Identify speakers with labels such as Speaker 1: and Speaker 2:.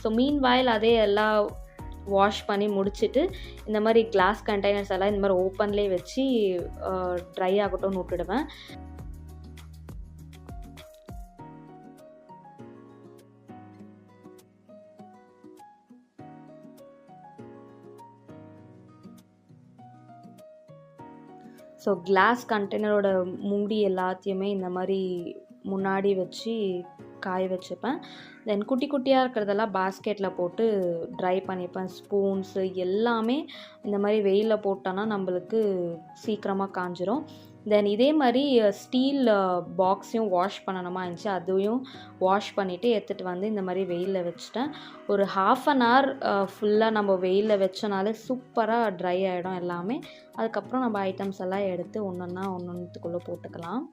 Speaker 1: So மீன்வாயில் அதே எல்லாம் wash பண்ணி முடிச்சுட்டு இந்த மாதிரி கிளாஸ் கண்டெய்னர்ஸ் எல்லாம் இந்த மாதிரி ஓப்பன்லேயே வச்சு ட்ரை ஆகட்டும்னு விட்டுடுவேன். ஸோ கிளாஸ் கண்டெய்னரோட மூடி எல்லாத்தையுமே இந்த மாதிரி முன்னாடி வச்சு காய வச்சுப்பேன். தென் குட்டி குட்டியாக இருக்கிறதெல்லாம் பாஸ்கெட்டில் போட்டு ட்ரை பண்ணிப்பேன். ஸ்பூன்ஸு எல்லாமே இந்த மாதிரி வெயிலில் போட்டோன்னா நம்மளுக்கு சீக்கிரமாக காஞ்சிரும். தென் இதே மாதிரி ஸ்டீல் பாக்ஸையும் வாஷ் பண்ணணுமா இருந்துச்சு, அதையும் வாஷ் பண்ணிவிட்டு எடுத்துகிட்டு வந்து இந்த மாதிரி வெயிலில் வச்சுட்டேன். ஒரு 1/2 an hour ஃபுல்லாக நம்ம வெயிலில் வச்சனாலே சூப்பராக ட்ரை ஆகிடும் எல்லாமே. அதுக்கப்புறம் நம்ம ஐட்டம்ஸ் எல்லாம் எடுத்து ஒன்றுத்துக்குள்ளே போட்டுக்கலாம்.